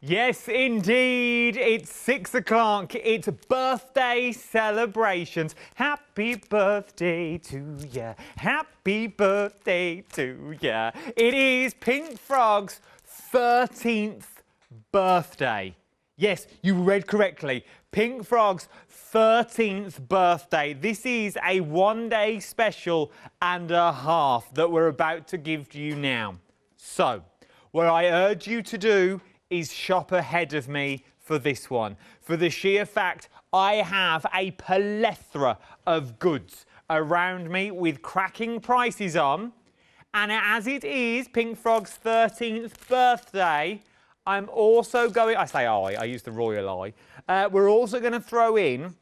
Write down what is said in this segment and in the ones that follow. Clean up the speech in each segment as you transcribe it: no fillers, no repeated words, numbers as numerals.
Yes, indeed. It's 6 o'clock. It's birthday celebrations. Happy birthday to ya. Happy birthday to ya. It is Pink Frog's 13th birthday. Yes, you read correctly. Pink Frog's 13th birthday. This is a one-day special and a half that we're about to give to you now. So, what I urge you to do is shop ahead of me for this one. For the sheer fact I have a plethora of goods around me with cracking prices on. And as it is Pink Frog's 13th birthday, I'm also going... I say I use the royal I. We're also going to throw in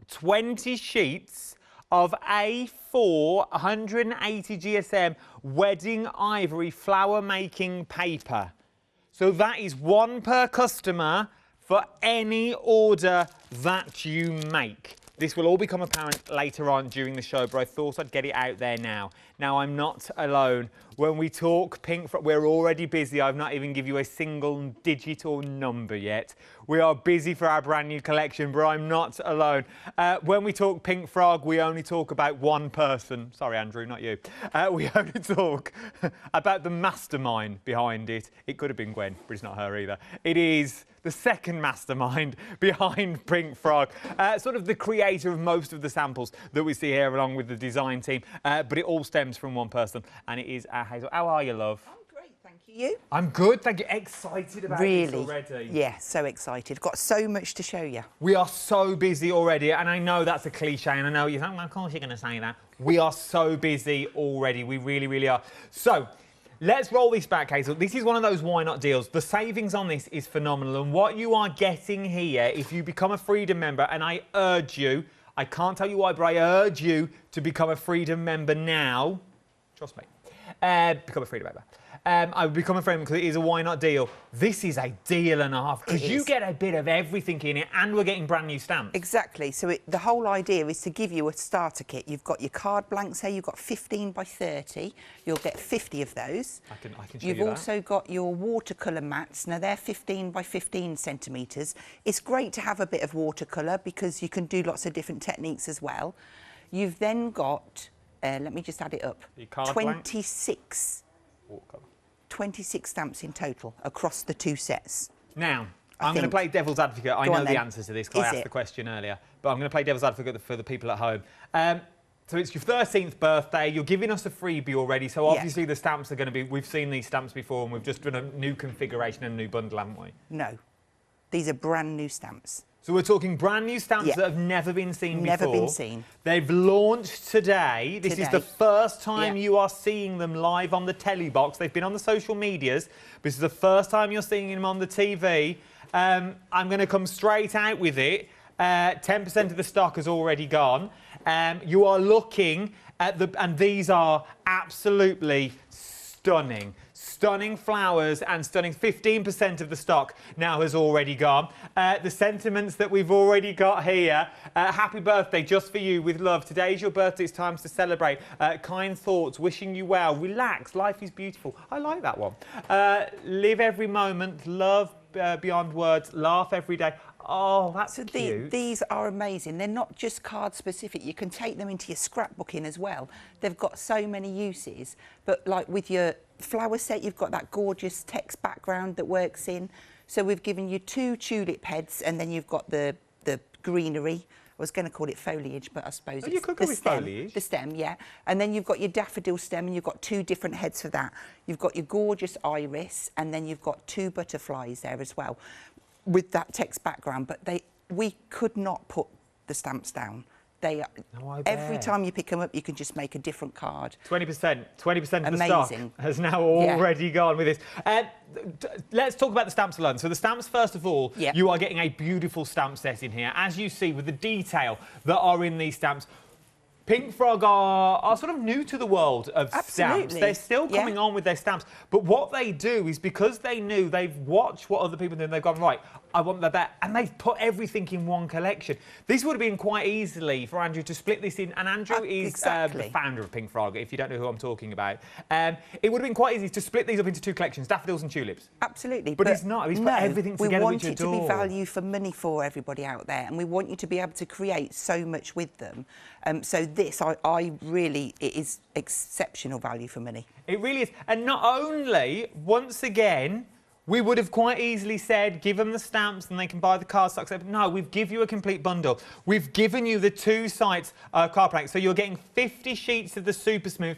20 sheets of A4 180 GSM wedding ivory flower making paper. So that is one per customer for any order that you make. This will all become apparent later on during the show, but I thought I'd get it out there now. Now, I'm not alone. When we talk Pink Frog, we're already busy. I've not even given you a single digit or number yet. We are busy for our brand new collection, but I'm not alone. When we talk Pink Frog, we only talk about one person. Sorry, Andrew, not you. We only talk about the mastermind behind it. It could have been Gwen, but it's not her either. It is the second mastermind behind Pink Frog, sort of the creator of most of the samples that we see here along with the design team, but it all stems from one person, and it is Hazel. How are you, love? I'm great, thank you. You? I'm good, thank you. Excited about this already. Yeah, so excited. Got so much to show you. We are so busy already, and I know that's a cliche, and I know you think, well, of course you're going to say that. We are so busy already. We really, really are. So, let's roll this back, Hazel. This is one of those why not deals. The savings on this is phenomenal. And what you are getting here, if you become a Freedom member, and I urge you, I can't tell you why, but I urge you to become a Freedom member now. Trust me. Become a Freedom member. I would become a friend because it is a why not deal. This is a deal and a half because you get a bit of everything in it, and we're getting brand new stamps. Exactly. So the whole idea is to give you a starter kit. You've got your card blanks here. You've got 15 by 30. You'll get 50 of those. I can show You've you that. also got your watercolour mats. Now they're 15 by 15 centimetres. It's great to have a bit of watercolour because you can do lots of different techniques as well. You've then got, let me just add it up, 26. 26 stamps in total across the two sets. Now, I'm going to play devil's advocate. I know the answer to this because I asked the question earlier, but I'm going to play devil's advocate for the people at home. So it's your 13th birthday. You're giving us a freebie already, so obviously the stamps are going to be... We've seen these stamps before, and we've just done a new configuration and a new bundle, haven't we? No. These are brand new stamps. So we're talking brand new stamps that have never been seen before. Never been seen. They've launched today. This is the first time you are seeing them live on the telly box. They've been on the social medias. This is the first time you're seeing them on the TV. I'm going to come straight out with it. 10% of the stock has already gone. You are looking at the... And these are absolutely stunning. Stunning flowers and stunning. 15% of the stock now has already gone. The sentiments that we've already got here. Happy birthday, just for you, with love. Today's your birthday. It's time to celebrate. Kind thoughts, wishing you well. Relax, life is beautiful. I like that one. Live every moment, love beyond words, laugh every day. Oh, that's so cute. These are amazing. They're not just card specific. You can take them into your scrapbooking as well. They've got so many uses. But like with your flower set, you've got that gorgeous text background that works in. So we've given you 2 tulip heads, and then you've got the greenery. I was going to call it foliage, but I suppose it's the stem. Foliage. The stem, yeah. And then you've got your daffodil stem, and you've got 2 different heads for that. You've got your gorgeous iris, and then you've got 2 butterflies there as well, with that text background. But we could not put the stamps down. They every time you pick them up, you can just make a different card. 20% of the stock has now already gone with this. Let's talk about the stamps alone. So the stamps, first of all, you are getting a beautiful stamp set in here, as you see, with the detail that are in these stamps. Pink Frog are sort of new to the world of stamps. Absolutely. They're still coming on with their stamps. But what they do is because they knew, they've watched what other people do and they've gone, right, I want that. And they've put everything in one collection. This would have been quite easily for Andrew to split this in. And Andrew is the founder of Pink Frog, if you don't know who I'm talking about. It would have been quite easy to split these up into 2 collections, daffodils and tulips. Absolutely. But he's not. He's put everything together, we want which you it to be value for money for everybody out there. And we want you to be able to create so much with them. So this, I really, it is exceptional value for money. It really is. And not only, once again, we would have quite easily said, give them the stamps and they can buy the cardstocks. No, we've given you a complete bundle. We've given you the 2 sites of card plank. So you're getting 50 sheets of the Super Smooth.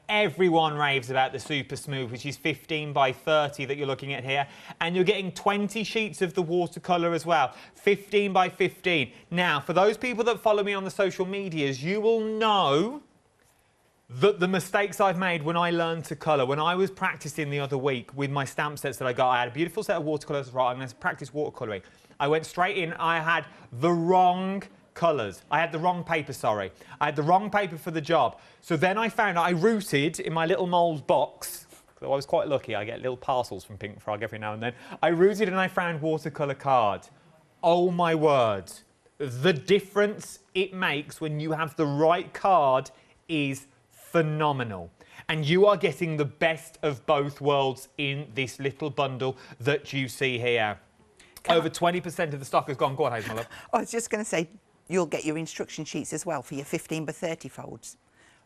Everyone raves about the Super Smooth, which is 15 by 30 that you're looking at here. And you're getting 20 sheets of the watercolour as well, 15 by 15. Now, for those people that follow me on the social medias, you will know that the mistakes I've made when I learned to colour, when I was practising the other week with my stamp sets that I got, I had a beautiful set of watercolours, right, I'm going to practice watercolouring. I went straight in, I had the wrong colours. I had the wrong paper, sorry. I had the wrong paper for the job. So then I found I rooted in my little mould box. I was quite lucky, I get little parcels from Pink Frog every now and then. I rooted and I found watercolour card. Oh my word. The difference it makes when you have the right card is phenomenal. And you are getting the best of both worlds in this little bundle that you see here. Over 20% of the stock has gone. Go on, Hazel, my love. I was just going to say, you'll get your instruction sheets as well for your 15 by 30 folds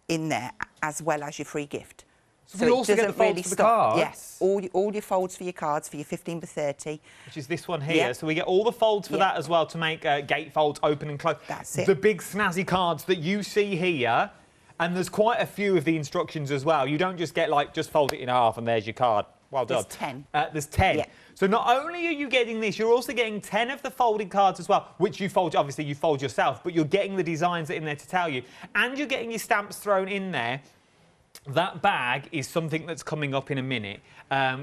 in there, as well as your free gift. So we also get the folds for the cards? Yes, all your folds for your cards for your 15 by 30. Which is this one here. Yep. So we get all the folds for that as well to make gate folds open and close. That's it. The big snazzy cards that you see here. And there's quite a few of the instructions as well. You don't just get, like, just fold it in half and there's your card. Well done. There's 10. There's 10. Yeah. So not only are you getting this, you're also getting 10 of the folded cards as well, which you fold, obviously you fold yourself, but you're getting the designs in there to tell you. And you're getting your stamps thrown in there. That bag is something that's coming up in a minute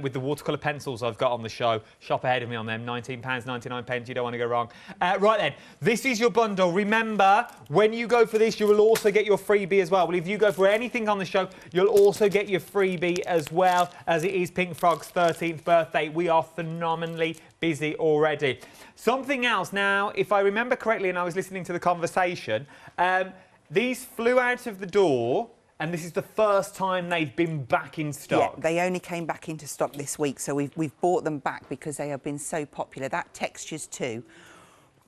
with the watercolour pencils I've got on the show. Shop ahead of me on them, £19.99, you don't want to go wrong. Right then, this is your bundle. Remember, when you go for this, you will also get your freebie as well. Well, if you go for anything on the show, you'll also get your freebie as well, as it is Pink Frog's 13th birthday. We are phenomenally busy already. Something else now, if I remember correctly and I was listening to the conversation, these flew out of the door. And this is the first time they've been back in stock. Yeah, they only came back into stock this week, so we've bought them back because they have been so popular. That textures too.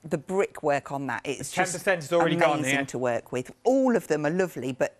The brickwork on that, it's 10% is already gone here. Amazing to work with. All of them are lovely, but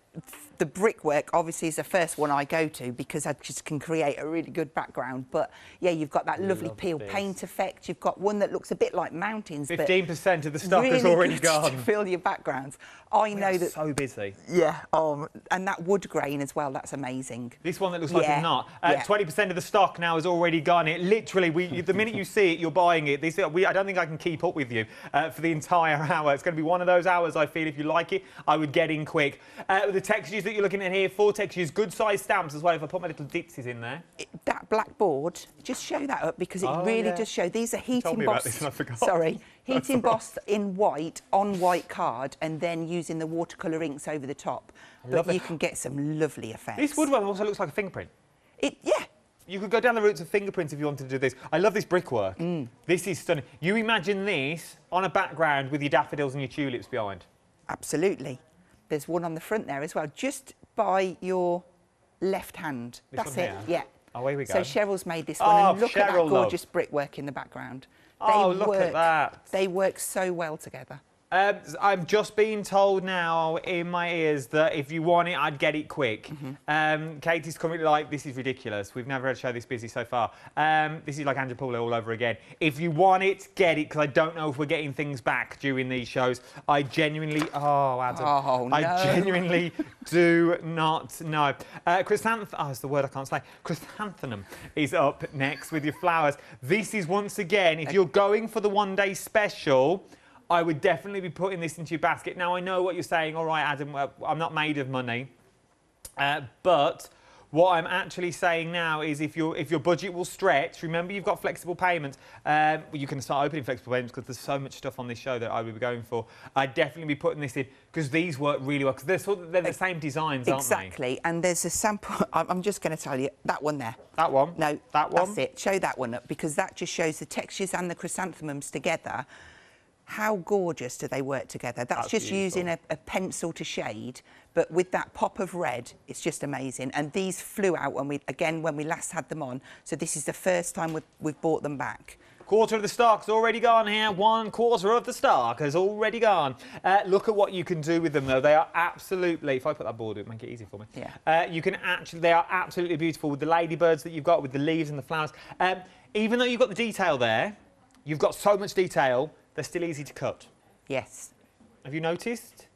the brickwork obviously is the first one I go to because I just can create a really good background. But yeah, you've got that lovely peel paint effect. You've got one that looks a bit like mountains. 15% of the stock really is already good gone. To fill your backgrounds. I know that. So busy. Yeah. And that wood grain as well. That's amazing. This one that looks like a knot. 20% of the stock now is already gone. It literally, the minute you see it, you're buying it. I don't think I can keep up with you for the entire hour. It's going to be one of those hours. I feel if you like it, I would get in quick. The textures that you're looking at here, 4 textures, good size stamps as well. If I put my little ditzies in there. That black board, just show that up because it really does show. These are heat embossed. Sorry, heat embossed in white on white card, and then using the watercolour inks over the top. But you can get some lovely effects. This wood one also looks like a fingerprint. Yeah. You could go down the routes of fingerprints if you wanted to do this. I love this brickwork. This is stunning. You imagine this on a background with your daffodils and your tulips behind. Absolutely. There's one on the front there as well, just by your left hand. That's it. Yeah. Oh, here we go. So Cheryl's made this one, and look at that gorgeous brickwork in the background. Look at that. They work so well together. I'm just being told now in my ears that if you want it, I'd get it quick. Katie's currently like, this is ridiculous. We've never had a show this busy so far. This is like Andrew Paula all over again. If you want it, get it, because I don't know if we're getting things back during these shows. I genuinely, Adam. Oh, no. I genuinely do not know. Chrysanthemum, it's the word I can't say. Chrysanthemum is up next with your flowers. This is once again, if you're going for the one-day special, I would definitely be putting this into your basket. Now, I know what you're saying. All right, Adam, I'm not made of money. But What I'm actually saying now is if your budget will stretch, remember you've got flexible payments. You can start opening flexible payments because there's so much stuff on this show that I would be going for. I'd definitely be putting this in because these work really well because they're the same designs, aren't they? Exactly. And there's a sample. I'm just going to tell you that one there. That one? No, that one. That's it. Show that one up because that just shows the textures and the chrysanthemums together. How gorgeous do they work together? That's just beautiful. using a pencil to shade, but with that pop of red, it's just amazing. And these flew out when we last had them on. So this is the first time we've bought them back. Quarter of the stock's already gone here. 1/4 of the stock has already gone. Look at what you can do with them, though. They are absolutely. If I put that board, it would make it easy for me. Yeah. They are absolutely beautiful with the ladybirds that you've got, with the leaves and the flowers. Even though you've got the detail there, you've got so much detail. They're still easy to cut. Yes. Have you noticed?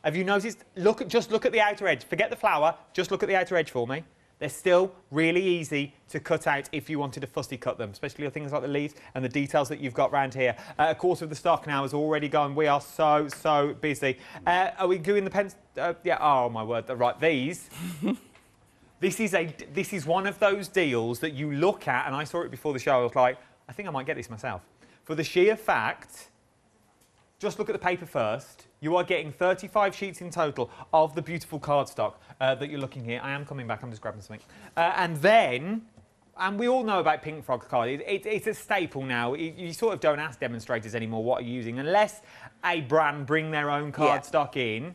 Have you noticed? Just look at the outer edge. Forget the flower. Just look at the outer edge for me. They're still really easy to cut out if you wanted to fussy cut them, especially things like the leaves and the details that you've got round here. 1/4 of the stock now has already gone. We are so busy. Are we doing the pens? Yeah. Oh my word. Right. These. This is one of those deals that you look at, and I saw it before the show. I was like, I think I might get this myself. For the sheer fact, just look at the paper first. You are getting 35 sheets in total of the beautiful cardstock that you're looking here. I am coming back, I'm just grabbing something. And we all know about Pink Frog card. It's a staple now. You sort of don't ask demonstrators anymore what are you using. Unless a brand bring their own cardstock in,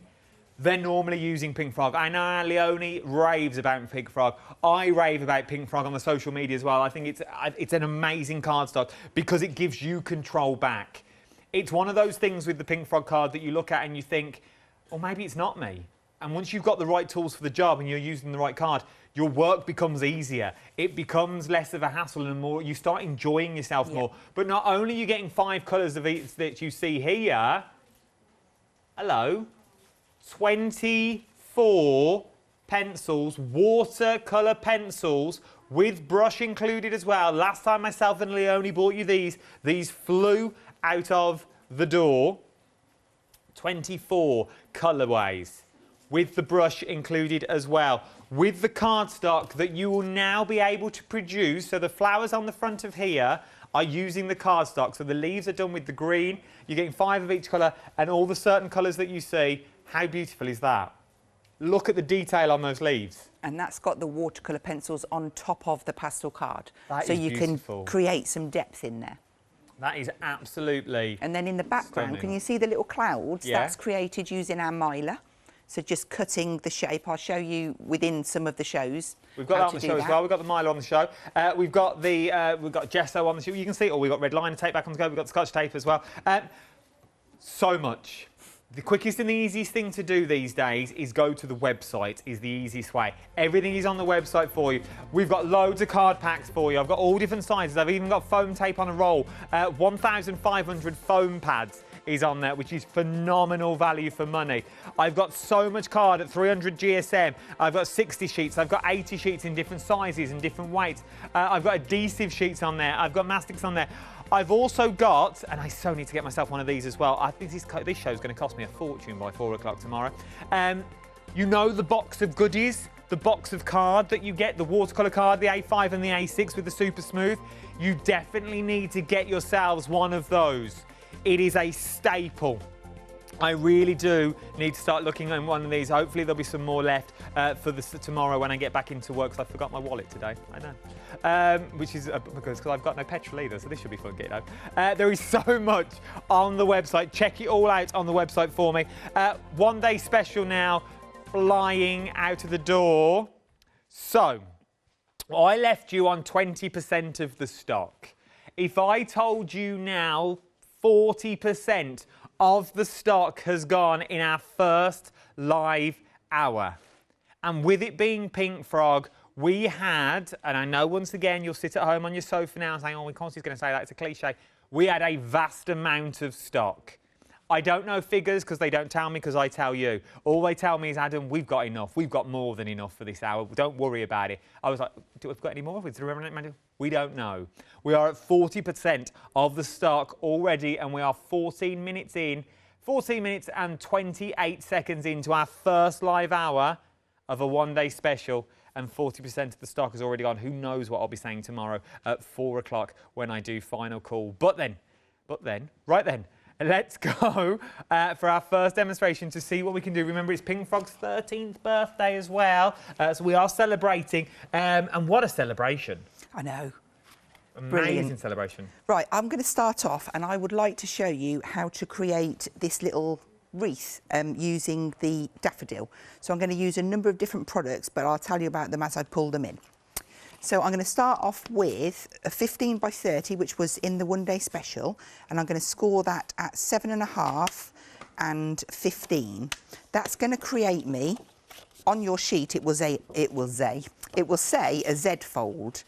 they're normally using Pink Frog. I know Leonie raves about Pink Frog. I rave about Pink Frog on the social media as well. I think it's an amazing cardstock because it gives you control back. It's one of those things with the Pink Frog card that you look at and you think, oh, maybe it's not me. And once you've got the right tools for the job and you're using the right card, your work becomes easier. It becomes less of a hassle and more. You start enjoying yourself more. But not only are you getting 5 colours of each that you see here, hello, 24 pencils, watercolour pencils, with brush included as well. Last time myself and Leonie bought you these flew out of the door. 24 colourways, with the brush included as well. With the cardstock that you will now be able to produce, so the flowers on the front of here are using the cardstock. So the leaves are done with the green. You're getting 5 of each colour and all the certain colours that you see. How beautiful is that? Look at the detail on those leaves. And that's got the watercolour pencils on top of the pastel card. That so is you beautiful. can create some depth in there. That is absolutely And then in the background, stunning. can you see the little clouds? Yeah. That's created using our miler. So just cutting the shape. I'll show you within some of the shows. We've got that on the show as well. We've got the Milo on the show. We've got gesso on the show. You can see it all. We've got red liner tape back on the go. We've got Scotch tape as well. So much. The quickest and the easiest thing to do these days is go to the website, is the easiest way. Everything is on the website for you. We've got loads of card packs for you. I've got all different sizes. I've even got foam tape on a roll. 1,500 foam pads is on there, which is phenomenal value for money. I've got so much card at 300 GSM. I've got 60 sheets. I've got 80 sheets in different sizes and different weights. I've got adhesive sheets on there. I've got mastics on there. I've also got, and I so need to get myself one of these as well. I think this show's going to cost me a fortune by 4 o'clock tomorrow. You know the box of goodies, the box of card that you get, the watercolour card, the A5 and the A6 with the super smooth. You definitely need to get yourselves one of those. It is a staple. I really do need to start looking at one of these. Hopefully there'll be some more left for tomorrow when I get back into work, because I forgot my wallet today. I know. Which is because I've got no petrol either, so this should be fun getting home. There is so much on the website. Check it all out on the website for me. 1 day special now, flying out of the door. So, I left you on 20% of the stock. If I told you now 40% of the stock has gone in our first live hour. And with it being Pink Frog, we had, and I know once again you'll sit at home on your sofa now saying, oh, Constie's going to say that, it's a cliche. We had a vast amount of stock. I don't know figures because they don't tell me, because I tell you. All they tell me is, Adam, we've got enough. We've got more than enough for this hour. Don't worry about it. I was like, do we've got any more? We don't know. We are at 40% of the stock already, and we are 14 minutes in, 14 minutes and 28 seconds into our first live hour of a 1 day special. and 40% of the stock is already gone. Who knows what I'll be saying tomorrow at 4 o'clock when I do final call. But then, right then, let's go for our first demonstration to see what we can do. Remember, it's Pink Frog's 13th birthday as well, so we are celebrating, and what a celebration. I know. Amazing Brilliant. celebration. Right, I'm going to start off, and I would like to show you how to create this little wreath using the daffodil. So I'm going to use a number of different products, but I'll tell you about them as I pull them in. So I'm going to start off with a 15 by 30, which was in the one day special, and I'm going to score that at 7.5 and 15. That's going to create me, on your sheet it will say a Z fold,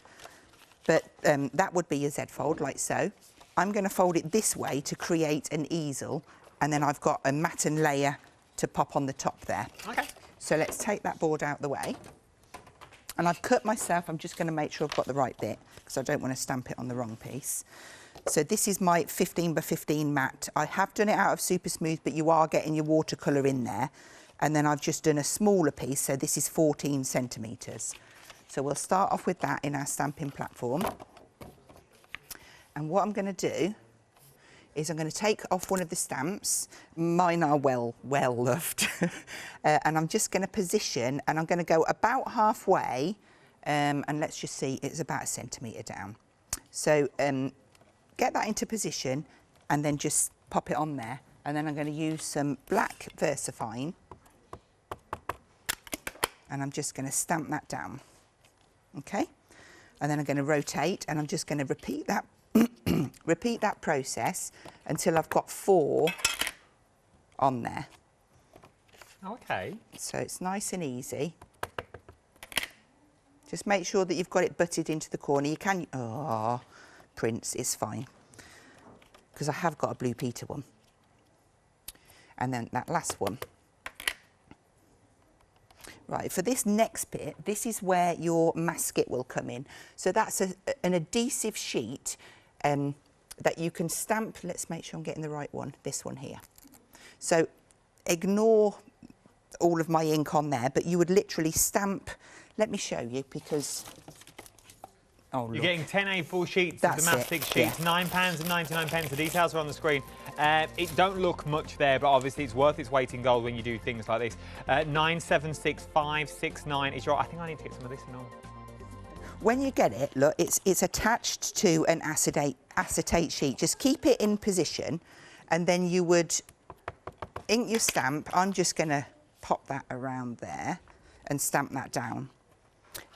but that would be a Z fold like so. I'm going to fold it this way to create an easel, and then I've got a matten layer to pop on the top there. Okay. So let's take that board out of the way. And I've cut myself, I'm just going to make sure I've got the right bit because I don't want to stamp it on the wrong piece. So this is my 15 by 15 mat. I have done it out of Super Smooth, but you are getting your watercolour in there. And then I've just done a smaller piece, so this is 14 centimetres. So we'll start off with that in our stamping platform. And what I'm going to do is I'm going to take off one of the stamps. Mine are well loved. And I'm just going to position, and I'm going to go about halfway, and let's just see, it's about 1 centimetre down. So get that into position and then just pop it on there. And then I'm going to use some black VersaFine, and I'm just going to stamp that down. Okay? And then I'm going to rotate, and I'm just going to repeat that repeat that process until I've got 4 on there. Okay. So it's nice and easy. Just make sure that you've got it butted into the corner. You can, Prince, it's fine. Because I have got a Blue Peter one. And then that last one. Right, for this next bit, this is where your masket will come in. So that's an adhesive sheet that you can stamp. Let's make sure I'm getting the right one, this one here. So ignore all of my ink on there, but you would literally stamp. Let me show you, because You're getting 10 A4 sheets That's of the mastic it, sheets, yeah. £9.99. The details are on the screen. It don't look much there, but obviously it's worth its weight in gold when you do things like this. 976569 is your. I think I need to get some of this in on. When you get it, look, it's attached to an acetate sheet. Just keep it in position, and then you would ink your stamp. I'm just going to pop that around there and stamp that down.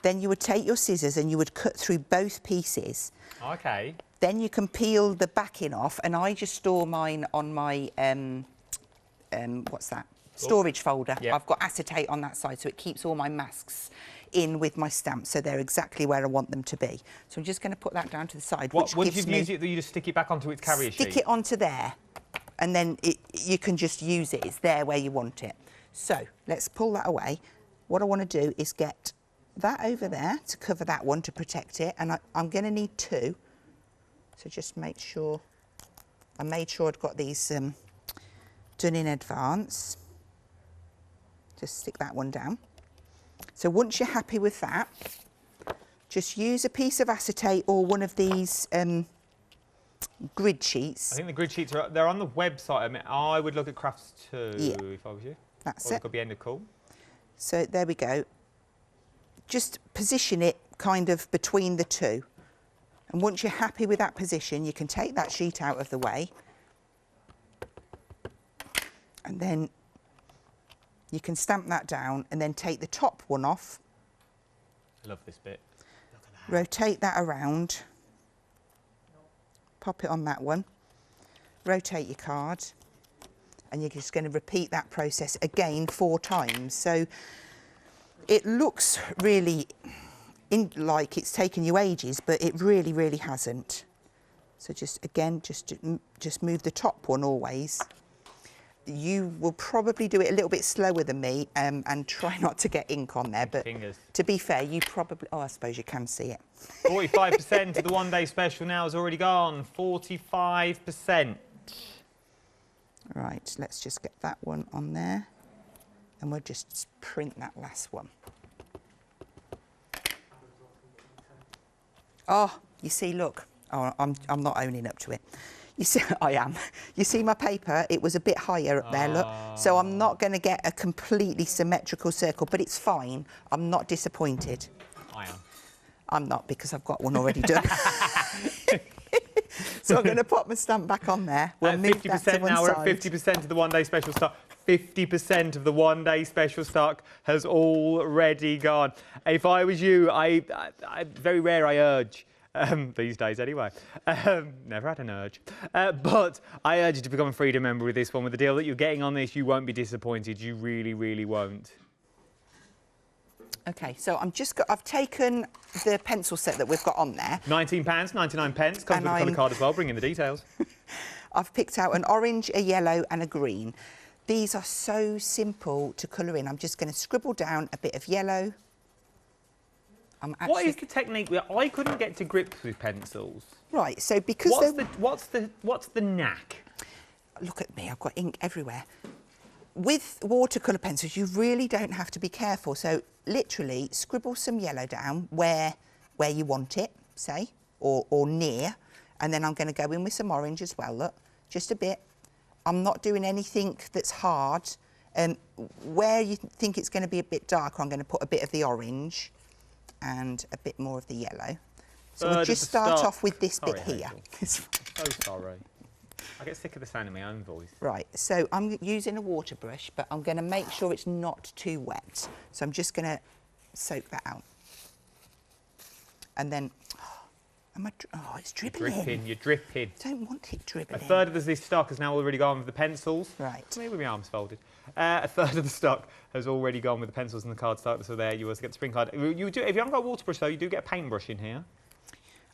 Then you would take your scissors and you would cut through both pieces. Okay. Then you can peel the backing off, and I just store mine on my what's that? Storage folder. Yep. I've got acetate on that side, so it keeps all my masks in with my stamps, so they're exactly where I want them to be. So I'm just going to put that down to the side. Once you've used it, you just stick it back onto its carrier sheet? Stick it onto there, and then you can just use it. It's there where you want it. So let's pull that away. What I want to do is get that over there to cover that one, to protect it, and I'm going to need 2. So just make sure, I made sure I'd got these done in advance. Just stick that one down. So once you're happy with that, just use a piece of acetate or one of these grid sheets. I think the grid sheets they're on the website. I mean, I would look at Crafts too if I was you. That's or it. Could be end of call. So there we go. Just position it kind of between the 2. And once you're happy with that position, you can take that sheet out of the way. And then you can stamp that down, and then take the top one off. I love this bit. Look at that. Rotate that around. Pop it on that one. Rotate your card. And you're just going to repeat that process again 4 times. So it looks really like it's taken you ages, but it really, really hasn't. So just again, just move the top one always. You will probably do it a little bit slower than me, and try not to get ink on there. But Fingers. to be fair, you probably, I suppose you can see it. 45% of the one-day special now has already gone. 45%. Right, let's just get that one on there, and we'll just print that last one. Oh, you see, look. Oh, I'm not owning up to it. You see, I am. You see my paper? It was a bit higher up there, look. So I'm not going to get a completely symmetrical circle, but it's fine. I'm not disappointed. I am. I'm not, because I've got one already done. So I'm going to pop my stamp back on there. We'll move that to 50% one now. side. We're at 50% of the one-day special stock. 50% of the one-day special stock has already gone. If I was you, very rare I urge. These days anyway. Never had an urge. But I urge you to become a Freedom member with this one. With the deal that you're getting on this, you won't be disappointed. You really, really won't. Okay, so I've taken the pencil set that we've got on there. £19, 99 pence. Comes with a colour card as well. Bring in the details. I've picked out an orange, a yellow and a green. These are so simple to colour in. I'm just going to scribble down a bit of yellow. What is the technique? I couldn't get to grips with pencils. Right, so because what's the knack? Look at me, I've got ink everywhere. With watercolour pencils, you really don't have to be careful. So literally scribble some yellow down where you want it, say, or near. And then I'm going to go in with some orange as well, look, just a bit. I'm not doing anything that's hard. Where you think it's going to be a bit darker, I'm going to put a bit of the orange and a bit more of the yellow. So we'll just start off with this bit here. Oh, sorry. I get sick of the sound of my own voice. Right, so I'm using a water brush, but I'm going to make sure it's not too wet. So I'm just going to soak that out. And then, it's dribbling. You're dripping. I don't want it dribbling. A third of this stock has now already gone with the pencils. Right. Maybe with my arms folded. A third of the stock has already gone with the pencils and the card starters are there. You also get the spring card. You do, if you haven't got a water brush though, you do get a paintbrush in here.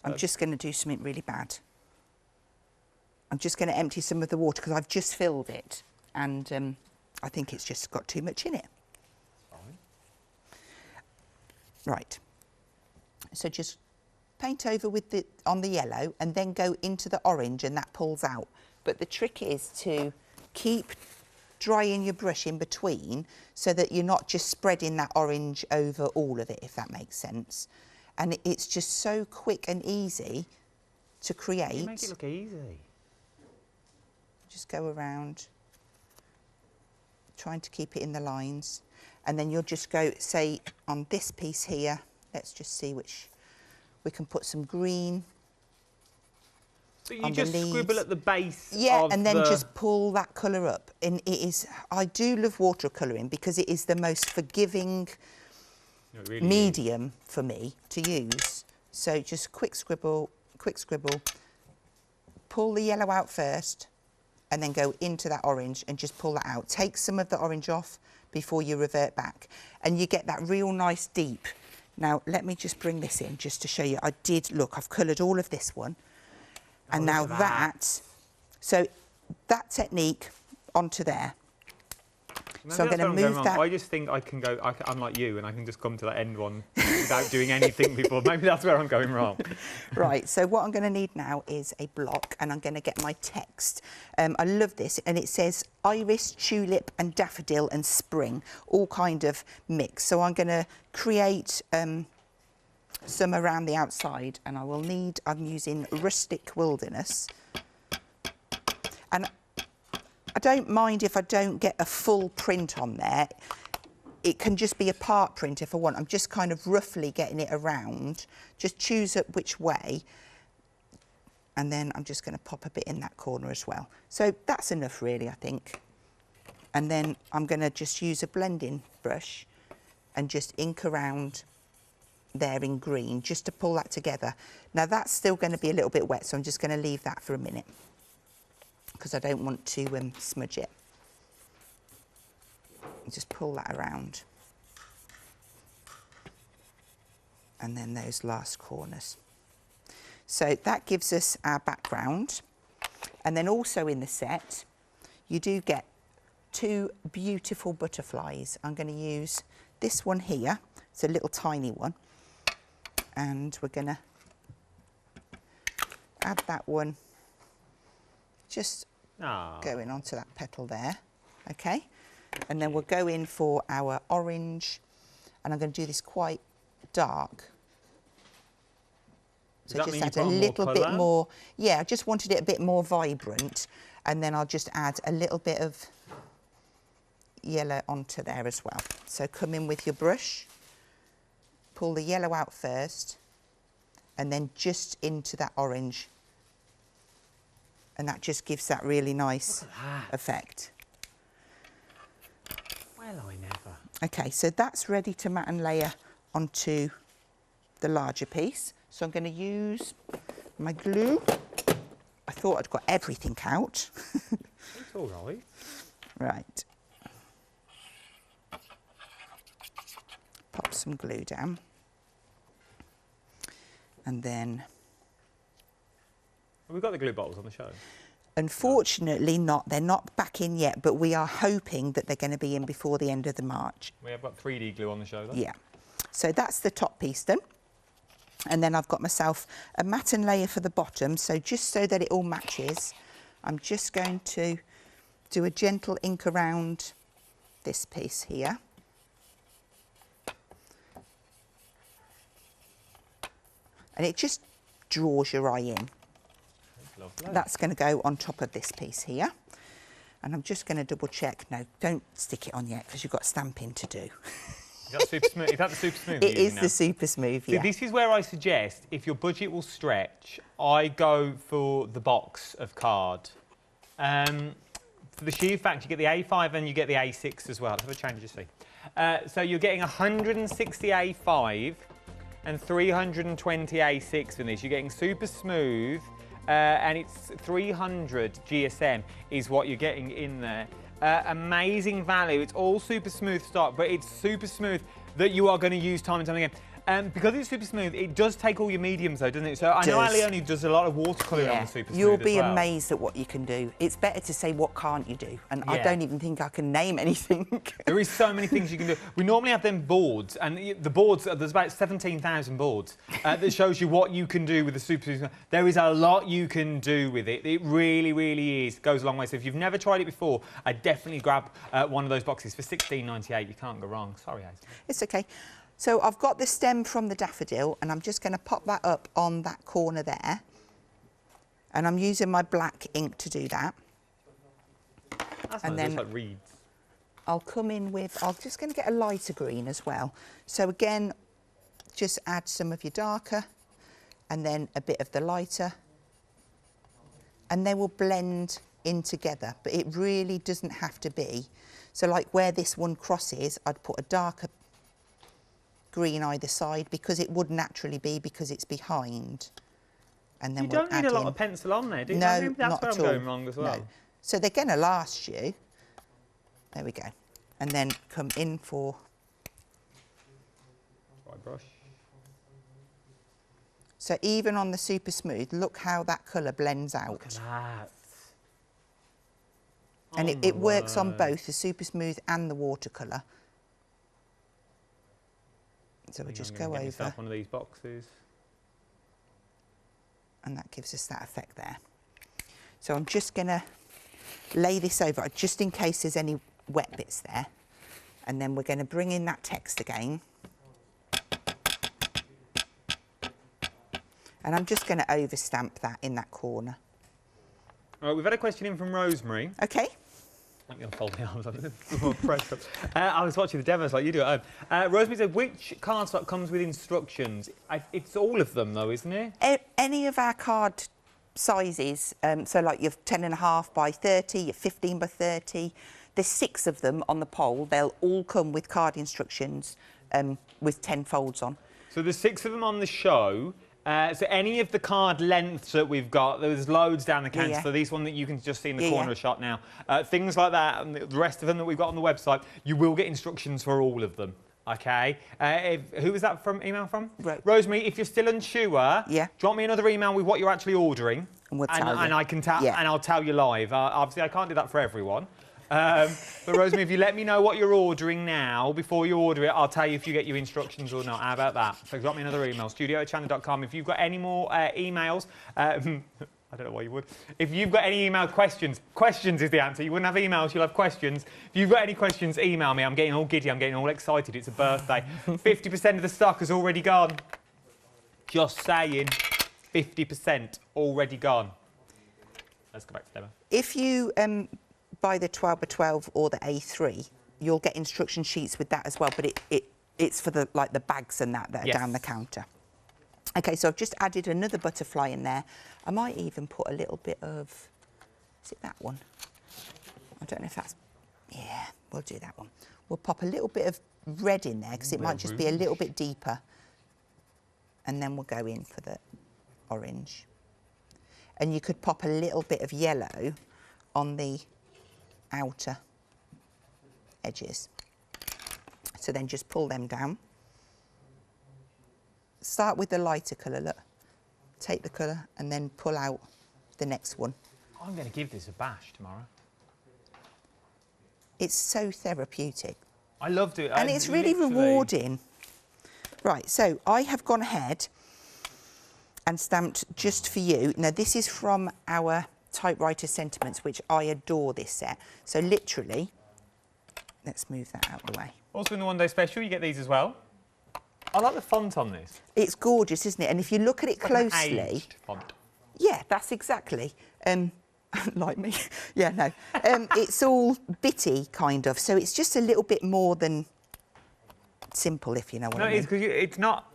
I'm just going to do something really bad. I'm just going to empty some of the water because I've just filled it and I think it's just got too much in it. Right. So just paint over with on the yellow and then go into the orange and that pulls out. But the trick is to keep drying your brush in between so that you're not just spreading that orange over all of it, if that makes sense. And it's just so quick and easy to create. You make it look easy. Just go around, trying to keep it in the lines. And then you'll just go, say, on this piece here, let's just see which, we can put some green. So you just scribble at the base and then just pull that colour up. And it is, I do love watercolouring because it is the most forgiving medium for me to use. So just quick scribble, pull the yellow out first and then go into that orange and just pull that out. Take some of the orange off before you revert back and you get that real nice deep. Now let me just bring this in just to show you. I've coloured all of this one and now so that technique onto there. Maybe so I'm going to move that. I just think I'm like you and I can just come to that end one without doing anything before. Maybe that's where I'm going wrong. Right, so what I'm going to need now is a block and I'm going to get my text. I love this and it says iris, tulip and daffodil and spring, all kind of mix. So I'm going to create some around the outside and I'm using Rustic Wilderness. And I don't mind if I don't get a full print on there. It can just be a part print if I want. I'm just kind of roughly getting it around. Just choose up which way. And then I'm just going to pop a bit in that corner as well. So that's enough really, I think. And then I'm going to just use a blending brush and just ink around there in green just to pull that together. Now that's still going to be a little bit wet, so I'm just going to leave that for a minute because I don't want to smudge it. Just pull that around. And then those last corners. So that gives us our background. And then also in the set, you do get two beautiful butterflies. I'm going to use this one here. It's a little tiny one. And we're going to add that one just going onto that petal there, okay? And then we'll go in for our orange, and I'm going to do this quite dark So just add a little bit more. Yeah, I just wanted it a bit more vibrant. And then I'll just add a little bit of yellow onto there as well. So come in with your brush, pull the yellow out first, and then just into that orange. And that just gives that really nice effect. Well, I never. Okay, so that's ready to mat and layer onto the larger piece. So I'm going to use my glue. I thought I'd got everything out. It's all right. Right. Pop some glue down. And then... Have we got the glue bottles on the show? Unfortunately not. They're not back in yet, but we are hoping that they're going to be in before the end of the March. We have got 3D glue on the show, though. Yeah. So that's the top piece done. And then I've got myself a mat and layer for the bottom. So just so that it all matches, I'm just going to do a gentle ink around this piece here. And it just draws your eye in. Lovely. That's going to go on top of this piece here. And I'm just going to double check. No, don't stick it on yet because you've got stamping to do. Is that super smooth? Is that the super smooth? It is the super smooth, yeah. See, this is where I suggest, if your budget will stretch, I go for the box of card. For the sheer fact, you get the A5 and you get the A6 as well. Let's have a change, just see. So you're getting 160 A5 and 320 A6 in this. You're getting super smooth, and it's 300 GSM is what you're getting in there. Amazing value. It's all super smooth stock, but it's super smooth that you are going to use time and time again. Because it's super smooth, it does take all your mediums though, doesn't it? So I know Ali only does a lot of watercolour on the super smooth. You'll be amazed at what you can do. It's better to say what can't you do, and I don't even think I can name anything. There is so many things you can do. We normally have them boards, and the boards, there's about 17,000 boards that shows you what you can do with the super smooth. There is a lot you can do with it. It really, really is. Goes a long way. So if you've never tried it before, I'd definitely grab one of those boxes for $16.98. You can't go wrong. Sorry, Hazel. It's okay. So I've got the stem from the daffodil, and I'm just going to pop that up on that corner there. And I'm using my black ink to do that. That's and nice. then Like reeds. I'll come in with, I'm just going to get a lighter green as well. So again, just add some of your darker and then a bit of the lighter. And they will blend in together, but it really doesn't have to be. So like where this one crosses, I'd put a darker green either side because it would naturally be because it's behind. And then you don't need a lot of pencil on there, do you? No, that's where I'm going wrong as well. No. So they're going to last you. There we go. And then come in for... Dry brush. So even on the super smooth, look how that colour blends out. Look at that. And it works on both the super smooth and the watercolour. So we'll just go over. One of these boxes. And that gives us that effect there. So I'm just going to lay this over, just in case there's any wet bits there. And then we're going to bring in that text again. And I'm just going to overstamp that in that corner. All right, we've had a question in from Rosemary. Okay. I'm going to fold my arms on. I was watching the demos like you do at home. Rosemary said, which cardstock comes with instructions? It's all of them, though, isn't it? Any of our card sizes, so like your 10.5 by 30, your 15 by 30, there's 6 of them on the pole. They'll all come with card instructions with 10 folds on. So there's 6 of them on the show. So any of the card lengths that we've got, there's loads down the counter. So these one that you can just see in the corner of the shot now. Things like that, and the rest of them that we've got on the website, you will get instructions for all of them. Okay. Who was that from? Email from? Rosemary. If you're still unsure, drop me another email with what you're actually ordering, and we'll tell you. And I can tell, and I'll tell you live. Obviously, I can't do that for everyone. But Rosemary, if you let me know what you're ordering now, before you order it, I'll tell you if you get your instructions or not. How about that? So drop me another email, studio@hochanda.com. If you've got any more emails, I don't know why you would. If you've got any email questions is the answer. You wouldn't have emails, you'll have questions. If you've got any questions, email me. I'm getting all giddy, I'm getting all excited. It's a birthday. 50% of the stock has already gone. Just saying. 50% already gone. Let's go back to demo. If you buy the 12x12 or the A3, you'll get instruction sheets with that as well, but it's for the bags and that are down the counter. Okay, so I've just added another butterfly in there. I might even put a little bit of, is it that one? I don't know if that's, yeah, we'll do that one. We'll pop a little bit of red in there because it might just be a little bit deeper. And then we'll go in for the orange. And you could pop a little bit of yellow on the outer edges. So then just pull them down. Start with the lighter colour, look. Take the colour and then pull out the next one. I'm going to give this a bash tomorrow. It's so therapeutic. I love doing it. And it's really rewarding. Right, so I have gone ahead and stamped just for you. Now, this is from our Typewriter Sentiments, which I adore this set. So literally, let's move that out of the way. Also in the one-day special, you get these as well. I like the font on this. It's gorgeous, isn't it? And if you look at it closely... Like an aged font. Yeah, that's exactly. Like me. Yeah, no. It's all bitty, kind of. So it's just a little bit more than simple, if you know what I mean. No, it is, because it's not...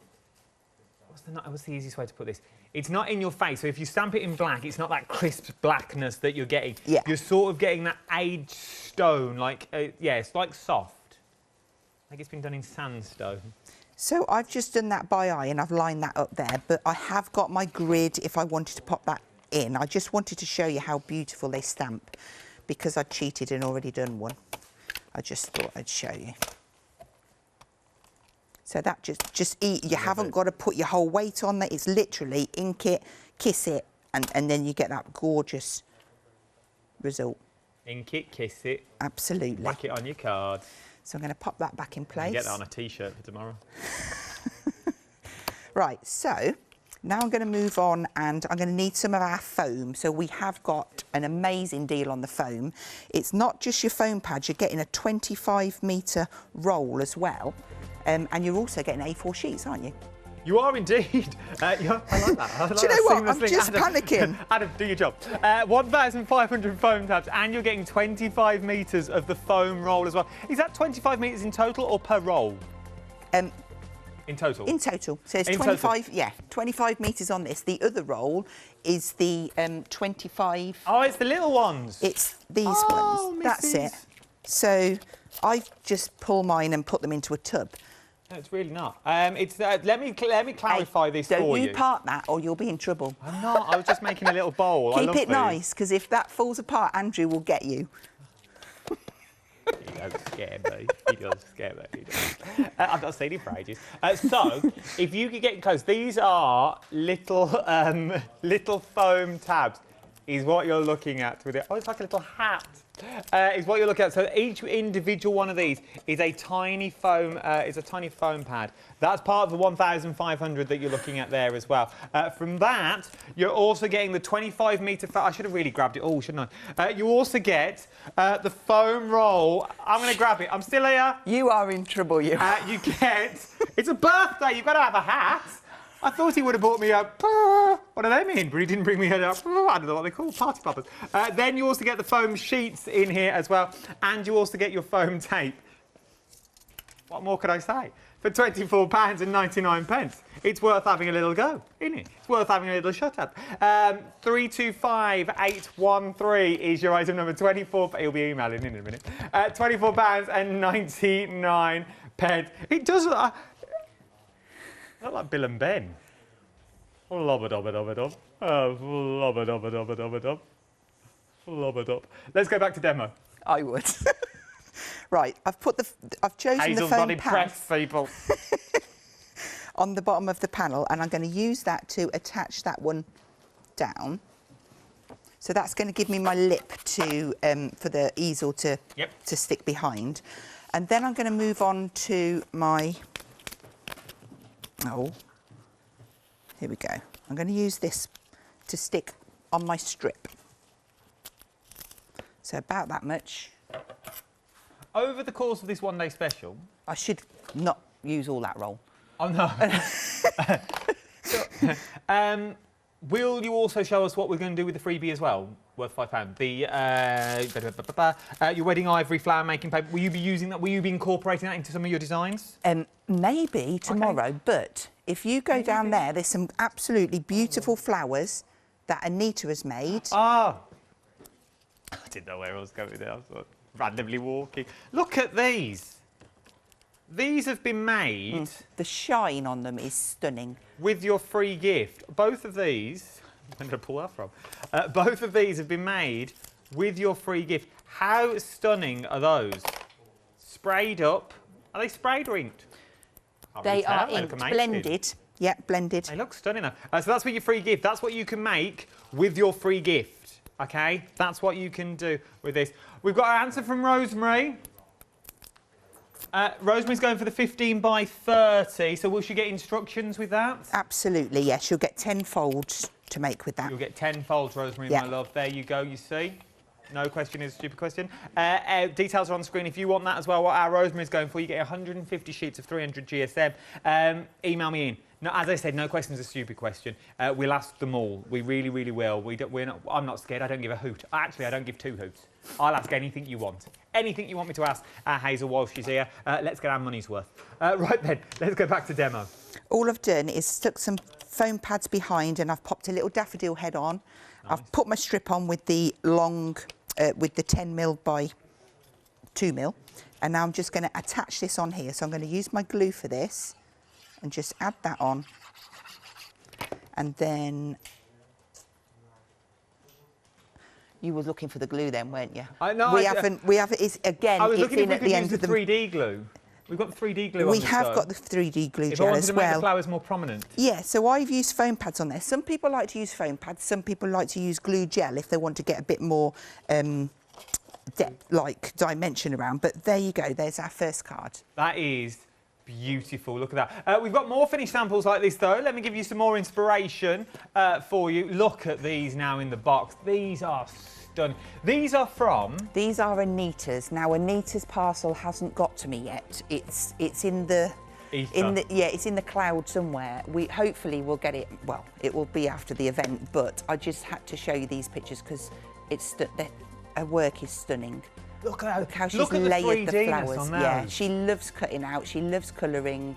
What's the easiest way to put this? It's not in your face. So if you stamp it in black, it's not that crisp blackness that you're getting. Yeah. You're sort of getting that aged stone, like, yeah, it's like soft. Like it's been done in sandstone. So I've just done that by eye and I've lined that up there, but I have got my grid if I wanted to pop that in. I just wanted to show you how beautiful they stamp because I'd cheated and already done one. I just thought I'd show you. So that just eat. You haven't got to put your whole weight on that. It's literally ink it, kiss it, and then you get that gorgeous result. Ink it, kiss it. Absolutely. Whack it on your card. So I'm going to pop that back in place. You get that on a T-shirt for tomorrow. Right, so now I'm going to move on and I'm going to need some of our foam. So we have got an amazing deal on the foam. It's not just your foam pads, you're getting a 25-metre roll as well. And you're also getting A4 sheets, aren't you? You are indeed. Yeah, I like that. I like Do you know what? I'm just Adam, panicking. Adam, do your job. 1,500 foam tabs, and you're getting 25 metres of the foam roll as well. Is that 25 metres in total or per roll? In total? In total. So it's 25, yeah, 25 metres on this. The other roll is the 25... Oh, it's the little ones. It's these ones. That's it. So I've just pulled mine and put them into a tub. No, it's really not. Let me clarify this for you. Don't you part that or you'll be in trouble. I'm not. I was just making a little bowl. Keep it nice, because if that falls apart, Andrew will get you. He does scare me. He does scare me. I've not seen him for ages. So, if you could get close, these are little little foam tabs. Is what you're looking at with it. Oh, it's like a little hat. Is what you're looking at. So each individual one of these is a tiny foam. Pad. That's part of the 1,500 that you're looking at there as well. From that, you're also getting the 25-metre. I should have really grabbed it all, shouldn't I? You also get the foam roll. I'm going to grab it. I'm still here. You are in trouble, you. You get. It's a birthday. You've got to have a hat. I thought he would have bought me a... What do they mean? But he didn't bring me a... I don't know what they're called, party poppers. Then you also get the foam sheets in here as well, and you also get your foam tape. What more could I say? For £24.99. It's worth having a little go, isn't it? It's worth having a little shot at. 325813 is your item number. 24... He'll be emailing in a minute. £24.99. It does... I like Bill and Ben. Lobba-dobba-dobba-dob. Oh, lobba-dobba-dobba-dobba-dob. Lobba-dob. Let's go back to demo. I would. Right, I've chosen Hazel's the foam not impressed, people. on the bottom of the panel, and I'm going to use that to attach that one down. So that's going to give me my lip to for the easel to stick behind. And then I'm going to move on to my... Oh, here we go. I'm going to use this to stick on my strip. So about that much. Over the course of this one-day special... I should not use all that roll. Oh, no. will you also show us what we're going to do with the freebie as well, worth £5? The your wedding ivory flower making paper. Will you be using that? Will you be incorporating that into some of your designs? Maybe tomorrow, Okay. But if you go down there's some absolutely beautiful flowers that Anita has made. Ah, I didn't know where I was going with it. I was sort of randomly walking. Look at these. These have been made. The shine on them is stunning. With your free gift. Both of these, where did I pull that from? Both of these have been made with your free gift. How stunning are those? Sprayed up. Are they sprayed or inked? They are inked, blended. Yeah, blended. They look stunning though. So that's with your free gift. That's what you can make with your free gift. Okay? That's what you can do with this. We've got our answer from Rosemary. Rosemary's going for the 15 by 30, so will she get instructions with that? Absolutely, yes. You'll get 10 folds to make with that. You'll get 10 folds, Rosemary, my love. There you go, you see. No question is a stupid question. Details are on the screen. If you want that as well, what our Rosemary's going for, you get 150 sheets of 300 GSM. Email me in. No, as I said, no question's a stupid question. We'll ask them all. We really, really will. I'm not scared. I don't give a hoot. Actually, I don't give 2 hoots. I'll ask anything you want. Anything you want me to ask Hazel while she's here. Let's get our money's worth. Right then, let's go back to demo. All I've done is stuck some foam pads behind and I've popped a little daffodil head on. Nice. I've put my strip on with the long, with the 10mm by 2mm. And now I'm just going to attach this on here. So I'm going to use my glue for this and just add that on. And then... You were looking for the glue then, weren't you? We haven't. It's again. I was looking in if we at the could end use the 3D glue. We've got the 3D glue. We have got the 3D glue gel as well. If I as wanted to make the well. flowers more prominent. Yeah. So I've used foam pads on there. Some people like to use foam pads. Some people like to use glue gel if they want to get a bit more depth, like dimension around. But there you go. There's our first card. That is beautiful. Look at that. We've got more finished samples like this though. Let me give you some more inspiration for you. Look at these now in the box. These are stunning. These are from? These are Anita's. Now Anita's parcel hasn't got to me yet. It's in the ether. It's in the cloud somewhere. We hopefully will get it. Well, it will be after the event. But I just had to show you these pictures because her work is stunning. Look at how she's layered the flowers. On yeah, she loves cutting out. She loves colouring,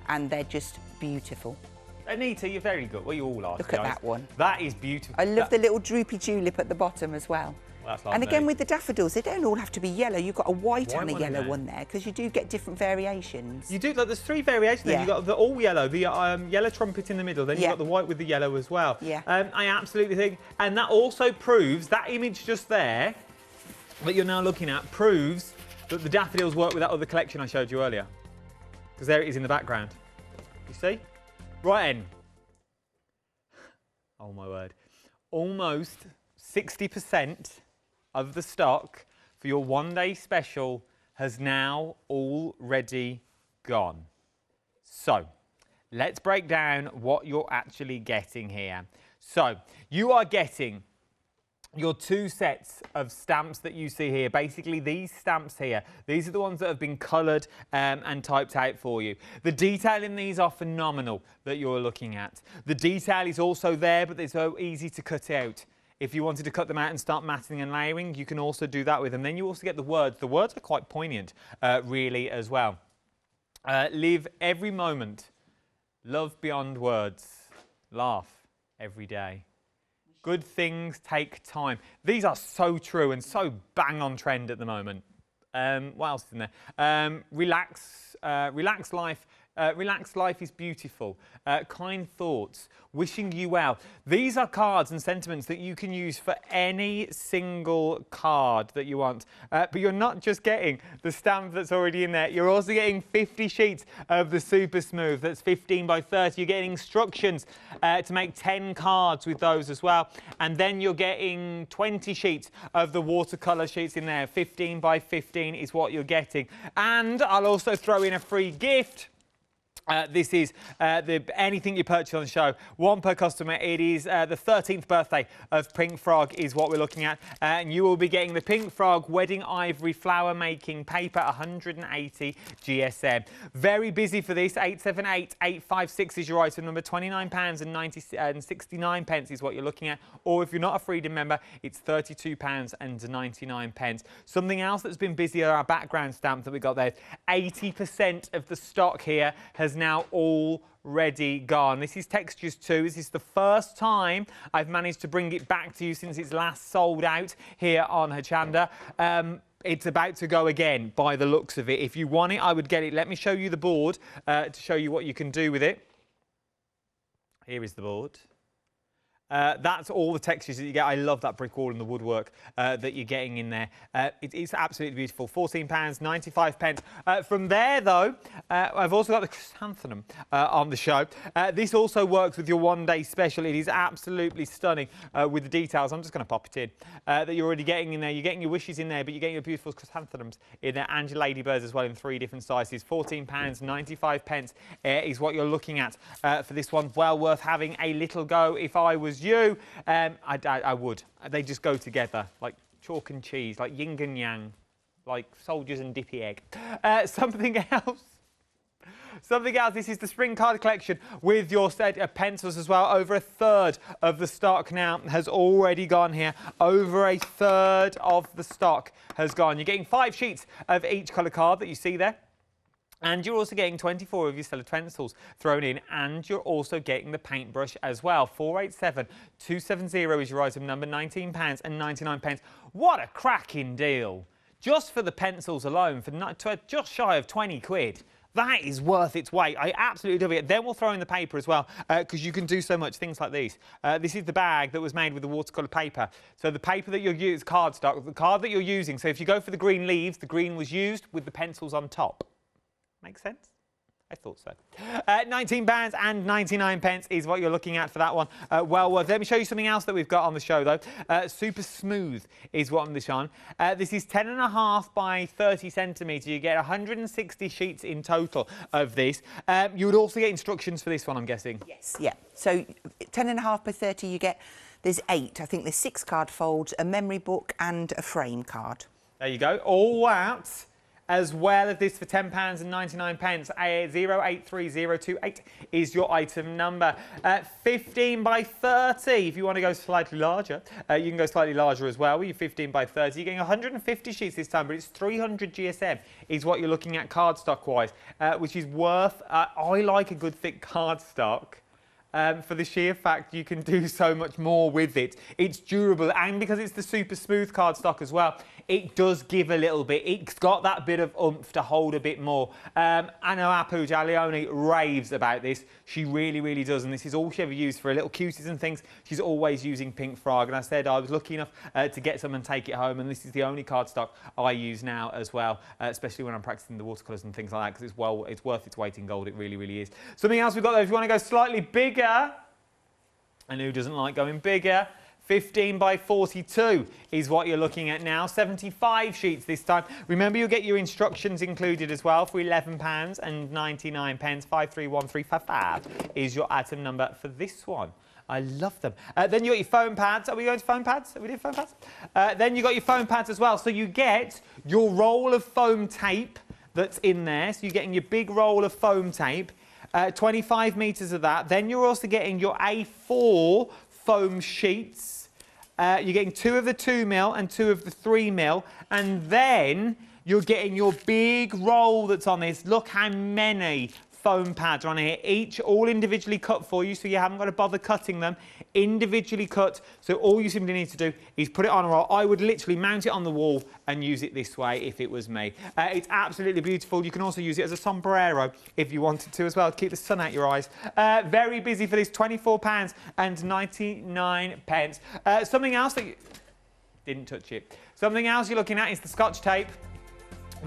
and they're just beautiful. Anita, you're very good. Well, you all are. Look at that one. That is beautiful. I love the little droopy tulip at the bottom as well. That's lovely. And again with the daffodils, they don't all have to be yellow. You've got a white and a yellow one there because you do get different variations. You do. Like, there's 3 variations. There. You've got the all yellow, the yellow trumpet in the middle. Then you've got the white with the yellow as well. Yeah. I absolutely think, and that also proves that image just there that you're now looking at proves that the daffodils work with that other collection I showed you earlier. Because there it is in the background. You see? Right in. Oh my word. Almost 60% of the stock for your one-day special has now already gone. So, let's break down what you're actually getting here. So, you are getting your 2 sets of stamps that you see here. Basically, these stamps here, these are the ones that have been coloured and typed out for you. The detail in these are phenomenal that you're looking at. The detail is also there, but they're so easy to cut out. If you wanted to cut them out and start matting and layering, you can also do that with them. Then you also get the words. The words are quite poignant, really, as well. Live every moment. Love beyond words. Laugh every day. Good things take time. These are so true and so bang on trend at the moment. What else is in there? Relax life. Relaxed life is beautiful. Kind thoughts. Wishing you well. These are cards and sentiments that you can use for any single card that you want. But you're not just getting the stamp that's already in there. You're also getting 50 sheets of the Super Smooth. That's 15 by 30. You're getting instructions to make 10 cards with those as well. And then you're getting 20 sheets of the watercolour sheets in there. 15 by 15 is what you're getting. And I'll also throw in a free gift This is anything you purchase on the show, one per customer. It is the 13th birthday of Pink Frog is what we're looking at. And you will be getting the Pink Frog Wedding Ivory Flower Making Paper, 180 GSM. Very busy for this. 878-856 is your item number. £29.69 is what you're looking at. Or if you're not a Freedom member, it's £32.99. Something else that's been busy are our background stamp that we got there. 80% of the stock here has now already gone. This is Textures 2. This is the first time I've managed to bring it back to you since it's last sold out here on Hochanda. It's about to go again by the looks of it. If you want it, I would get it. Let me show you the board to show you what you can do with it. Here is the board. That's all the textures that you get. I love that brick wall and the woodwork that you're getting in there. It's absolutely beautiful. £14.95. From there, though, I've also got the chrysanthemum on the show. This also works with your one-day special. It is absolutely stunning with the details. I'm just going to pop it in. That you're already getting in there. You're getting your wishes in there, but you're getting your beautiful chrysanthemums in there and your ladybirds as well in 3 different sizes. £14.95 is what you're looking at for this one. Well worth having a little go if I was you. I would. They just go together like chalk and cheese, like yin and yang, like soldiers and dippy egg. Something else. This is the spring card collection with your set of pencils as well. Over a third of the stock now has already gone here. Over a third of the stock has gone. You're getting 5 sheets of each colour card that you see there. And you're also getting 24 of your set of pencils thrown in, and you're also getting the paintbrush as well. 487-270 is your item number, £19.99. What a cracking deal. Just for the pencils alone, for just shy of 20 quid. That is worth its weight. I absolutely love it. Then we'll throw in the paper as well, because you can do so much. Things like these. This is the bag that was made with the watercolour paper. So the paper that you'll use, cardstock, the card that you're using. So if you go for the green leaves, the green was used with the pencils on top. Makes sense? I thought so. £19.99 is what you're looking at for that one. Well worth. Let me show you something else that we've got on the show, though. Super Smooth is what I'm this on. This is 10.5 by 30 centimetres. You get 160 sheets in total of this. You would also get instructions for this one, I'm guessing. Yes, yeah. So 10.5 by 30, you get, there's 8. I think there's 6 card folds, a memory book and a frame card. There you go. All that. As well as this for £10.99. 083028 is your item number. 15 by 30. If you want to go slightly larger, you can go slightly larger as well. With your 15 by 30, you're getting 150 sheets this time, but it's 300 GSM is what you're looking at cardstock-wise, which is worth. I like a good thick cardstock. For the sheer fact you can do so much more with it. It's durable, and because it's the super smooth cardstock as well, it does give a little bit. It's got that bit of oomph to hold a bit more. I know our Pooja Leone raves about this. She really, really does, and this is all she ever used for her little cuties and things. She's always using Pink Frog, and I said I was lucky enough to get some and take it home, and this is the only cardstock I use now as well, especially when I'm practicing the watercolours and things like that, because it's worth its weight in gold. It really, really is. Something else we've got, though, if you want to go slightly bigger, and who doesn't like going bigger? 15 by 42 is what you're looking at now. 75 sheets this time. Remember, you'll get your instructions included as well for £11.99. 531355 is your item number for this one. I love them. Then you got your foam pads. Are we going to foam pads? Are we doing foam pads? Then you got your foam pads as well. So you get your roll of foam tape that's in there. So you're getting your big roll of foam tape. 25 metres of that. Then you're also getting your A4 foam sheets. You're getting 2 of the 2mm and 2 of the 3mm. And then you're getting your big roll that's on this. Look how many foam pads are on here, each all individually cut for you, so you haven't got to bother cutting them. Individually cut, so all you simply need to do is put it on a roll. I would literally mount it on the wall and use it this way if it was me. It's absolutely beautiful. You can also use it as a sombrero if you wanted to as well, to keep the sun out your eyes. Very busy for this, £24.99. Something else that you didn't touch it. Something else you're looking at is the Scotch Tape.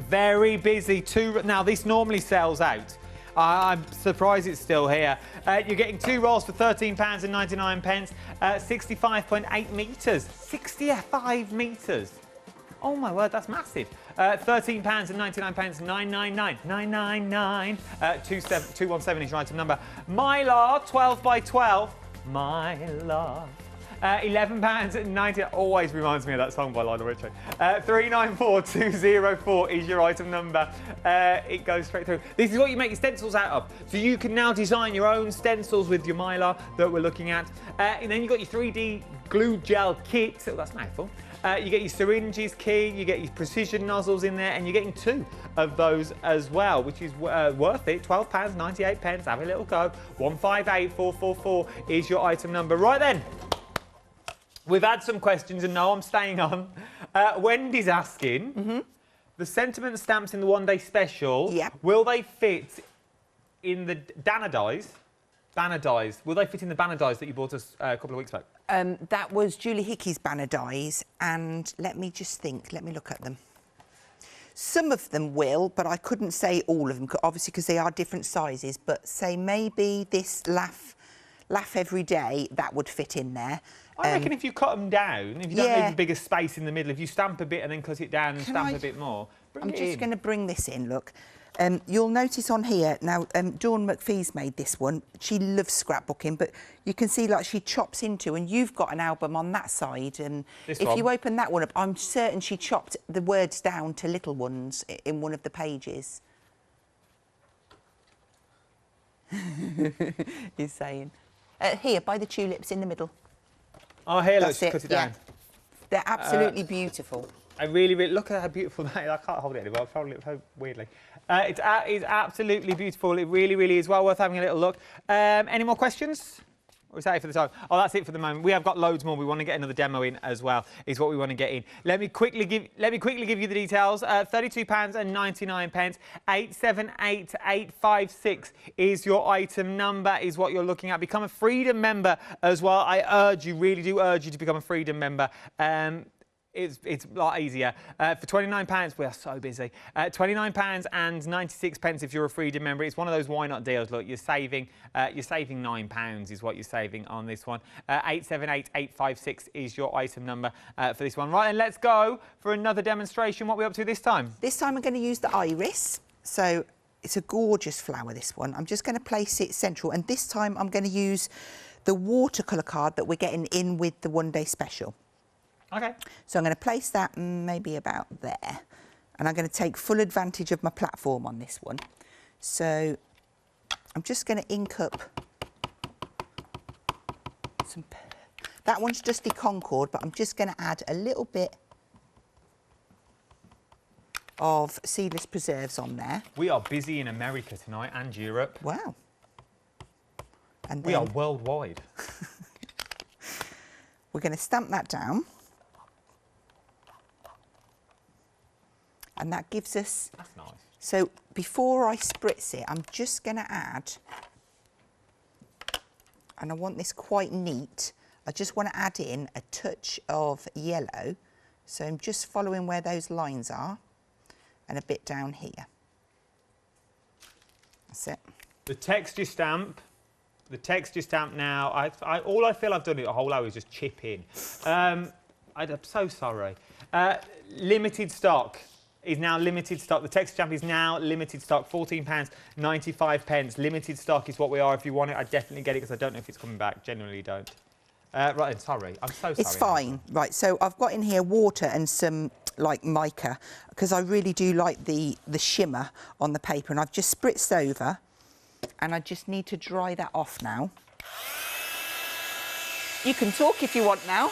Very busy. Now this normally sells out. I'm surprised it's still here. You're getting 2 rolls for £13.99. 65.8 metres. 65 metres. Oh my word, that's massive. £13.99, 999, 999. 217 is your item number. Mylar, 12 by 12. Mylar. £11.90. Always reminds me of that song by Lionel Richie. 394204 is your item number. It goes straight through. This is what you make your stencils out of. So you can now design your own stencils with your Mylar that we're looking at. And then you've got your 3D glue gel kit. Oh, that's a mouthful. You get your syringes key, you get your precision nozzles in there, and you're getting 2 of those as well, which is worth it. £12.98. Have a little go. 158444 is your item number. Right then. We've had some questions, and no, I'm staying on. Wendy's asking, the sentiment stamps in the one-day special, will they fit in the banner dies? Will they fit in the banner dies that you bought us a couple of weeks back? That was Julie Hickey's banner dies, and let me just think. Let me look at them. Some of them will, but I couldn't say all of them, obviously, because they are different sizes. But say maybe this laugh every day, that would fit in there. I reckon if you cut them down, if you don't leave a bigger space in the middle, if you stamp a bit and then cut it down and stamp a bit more, I'm just going to bring this in, look. You'll notice on here, now, Dawn McPhee's made this one. She loves scrapbooking, but you can see, like, she chops into, and you've got an album on that side, and if you open that one up, I'm certain she chopped the words down to little ones in one of the pages. He's saying. Here, by the tulips in the middle. Oh, here, look, she cut it down. They're absolutely beautiful. I really, look at how beautiful that is. I can't hold it anymore. I'm holding it so weirdly. It's absolutely beautiful. It really, really is well worth having a little look. Any more questions? Or is that it for the time? Oh, that's it for the moment. We have got loads more. We want to get another demo in as well, is what we want to get in. Let me quickly give you the details. £32.99. 878856 is your item number, is what you're looking at. Become a Freedom member as well. I really do urge you to become a Freedom member. It's a lot easier. For £29, we are so busy. £29.96 if you're a Freedom member. It's one of those why not deals. Look, you're saving £9 is what you're saving on this one. 878856 is your item number for this one. Right, and let's go for another demonstration. What are we up to this time? This time I'm going to use the iris. So it's a gorgeous flower, this one. I'm just going to place it central, and this time I'm going to use the watercolour card that we're getting in with the one-day special. Okay. So I'm going to place that maybe about there. And I'm going to take full advantage of my platform on this one. So I'm just going to ink up some... That one's Dusty Concord, but I'm just going to add a little bit of seedless preserves on there. We are busy in America tonight and Europe. Wow. And we are worldwide. We're going to stamp that down. And that gives us... That's nice. So before I spritz it, I'm just going to add, and I want this quite neat, I just want to add in a touch of yellow. So I'm just following where those lines are, and a bit down here. That's it. The texture stamp now, all I feel I've done it a whole hour is just chip in. I'm so sorry. Limited stock. Is now limited stock. The texture stamp is now limited stock. £14.95. Limited stock is what we are. If you want it, I'd definitely get it, because I don't know if it's coming back. Generally don't. Right then, sorry. I'm so sorry. It's fine. Right, so I've got in here water and some like mica, because I really do like the shimmer on the paper, and I've just spritzed over, and I just need to dry that off now. You can talk if you want now.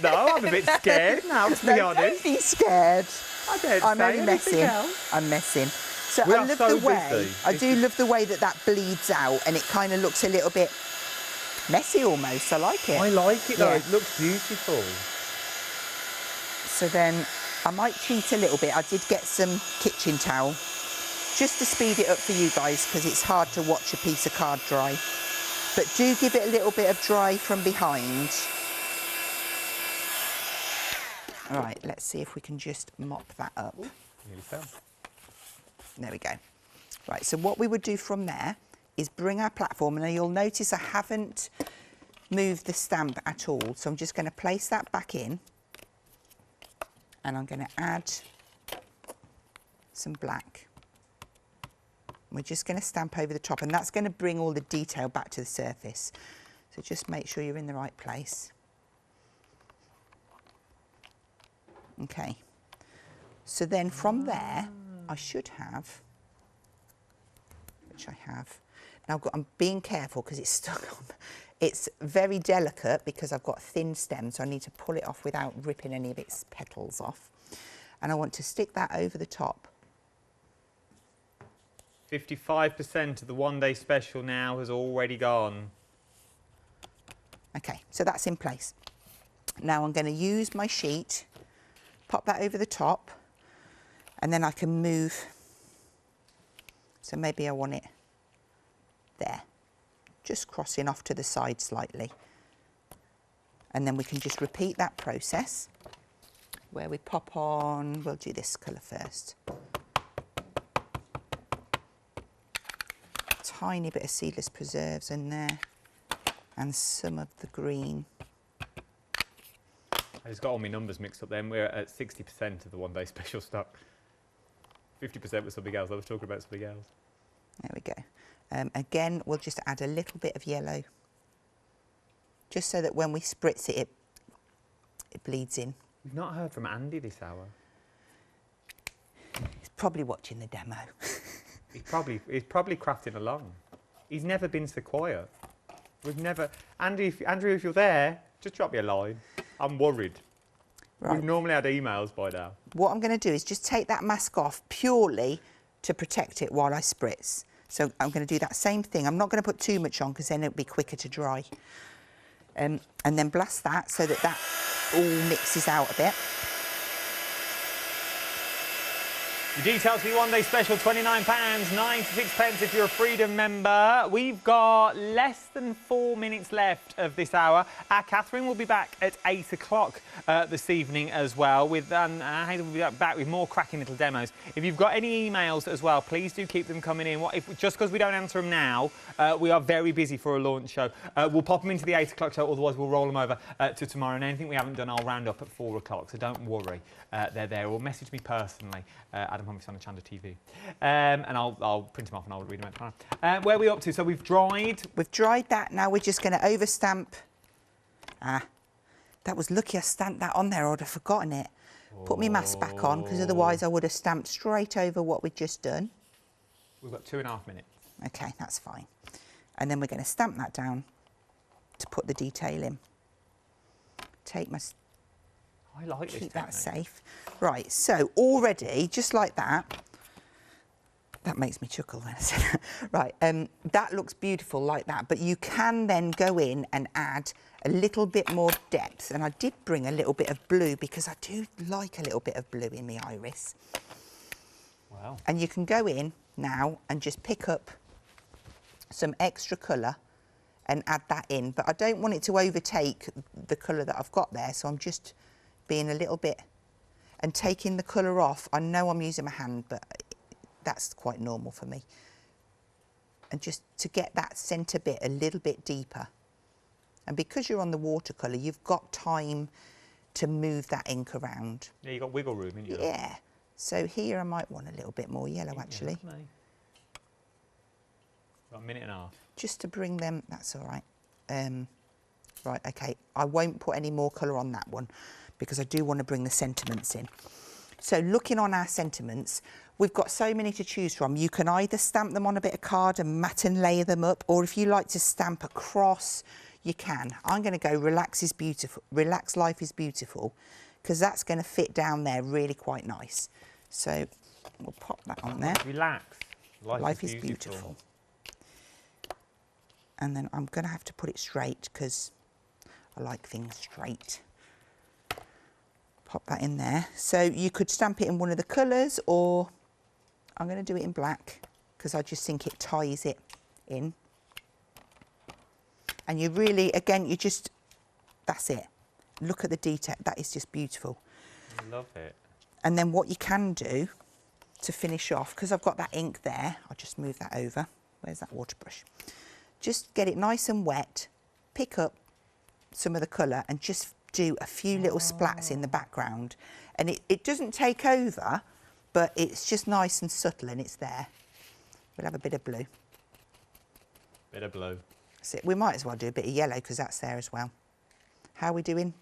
No, I'm a bit scared now, to be honest. Don't be scared. I'm only messing. I'm messing. So I love the way, I do love the way that bleeds out, and it kind of looks a little bit messy almost. I like it. I like it though. Yeah. It looks beautiful. So then I might cheat a little bit. I did get some kitchen towel just to speed it up for you guys, because it's hard to watch a piece of card dry. But do give it a little bit of dry from behind. All right, let's see if we can just mop that up. Nearly fell. There we go. Right, so what we would do from there is bring our platform, and you'll notice I haven't moved the stamp at all. So I'm just going to place that back in, and I'm going to add some black. We're just going to stamp over the top, and that's going to bring all the detail back to the surface. So just make sure you're in the right place. Okay. So then from there, I should have, which I have. Now I'm being careful because it's stuck on. It's very delicate because I've got thin stems, so I need to pull it off without ripping any of its petals off. And I want to stick that over the top. 55% of the one-day special now has already gone. Okay, so that's in place. Now I'm going to use my sheet, pop that over the top, and then I can move. So maybe I want it there, just crossing off to the side slightly. And then we can just repeat that process where we pop on, we'll do this colour first. Tiny bit of seedless preserves in there, and some of the green. I just got all my numbers mixed up then. We're at 60% of the one-day special stock. 50% was something else. I was talking about something else. There we go. Again, we'll just add a little bit of yellow, just so that when we spritz it, it bleeds in. We've not heard from Andy this hour. He's probably watching the demo. He's probably crafting along. He's never been so quiet. We've never... Andrew, if you're there, just drop me a line. I'm worried. Right. We've normally had emails by now. What I'm going to do is just take that mask off purely to protect it while I spritz. So I'm going to do that same thing. I'm not going to put too much on because then it'll be quicker to dry. And then blast that so that that all mixes out a bit. The details for your one-day special, £29.96 if you're a Freedom member. We've got less than 4 minutes left of this hour. Catherine will be back at 8 o'clock this evening as well. Hazel will be back with more cracking little demos. If you've got any emails as well, please do keep them coming in. Just because we don't answer them now, we are very busy for a launch show. We'll pop them into the 8 o'clock show, otherwise we'll roll them over to tomorrow. And anything we haven't done, I'll round up at 4 o'clock, so don't worry. They're there. Or message me personally, Adam Humphries on Hochanda TV. And I'll print them off and I'll read them out tomorrow. Where are we up to? So we've dried. We've dried that. Now we're just going to overstamp. That was lucky I stamped that on there, or I'd have forgotten it. Put my mask back on, because otherwise I would have stamped straight over what we'd just done. We've got 2.5 minutes. Okay, that's fine. And then we're going to stamp that down to put the detail in. Take my... I like this keep that safe. Right, so already, just like that, that makes me chuckle when I say that. Right, that looks beautiful like that, but you can then go in and add a little bit more depth. And I did bring a little bit of blue because I do like a little bit of blue in my iris. Wow. And you can go in now and just pick up some extra colour and add that in. But I don't want it to overtake the colour that I've got there, so I'm just being a little bit and taking the colour off. I know I'm using my hand, but that's quite normal for me. And just to get that centre bit a little bit deeper. And because you're on the watercolour, you've got time to move that ink around. Yeah, you've got wiggle room, haven't you? Yeah. So here I might want a little bit more yellow, actually. Yeah, got a minute and a half. Just to bring them, that's all right. Right, okay. I won't put any more colour on that one, because I do want to bring the sentiments in. So looking on our sentiments, we've got so many to choose from. You can either stamp them on a bit of card and mat and layer them up, or if you like to stamp across, you can. I'm going to go Relax is Beautiful, Relax Life is Beautiful, because that's going to fit down there really quite nice. So we'll pop that on there. Relax. Life is beautiful. And then I'm going to have to put it straight because I like things straight. Pop that in there. So you could stamp it in one of the colours, or I'm going to do it in black because I just think it ties it in. And you really, again, you just, that's it. Look at the detail. That is just beautiful. I love it. And then what you can do to finish off, because I've got that ink there, I'll just move that over. Where's that water brush? Just get it nice and wet, pick up some of the colour and just do a few little splats in the background. And it doesn't take over, but it's just nice and subtle and it's there. We'll have a bit of blue. Bit of blue. So we might as well do a bit of yellow because that's there as well. How are we doing?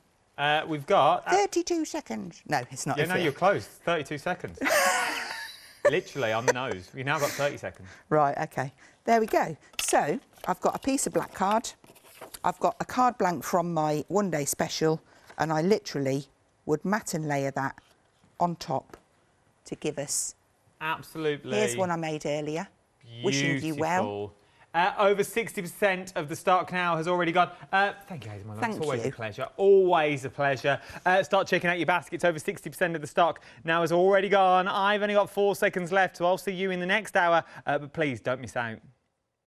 We've got... 32 seconds. No, it's not. Yeah, no, you're close. 32 seconds. Literally on the nose. We've now got 30 seconds. Right, OK. There we go. So I've got a piece of black card. I've got a card blank from my one-day special, and I literally would matte and layer that on top to give us... Absolutely. Here's one I made earlier. Beautiful. Wishing you well. Over 60% of the stock now has already gone. Thank you, Hazel. Thank It's always you. a pleasure. Always a pleasure. Start checking out your baskets. Over 60% of the stock now has already gone. I've only got 4 seconds left, so I'll see you in the next hour. But please don't miss out.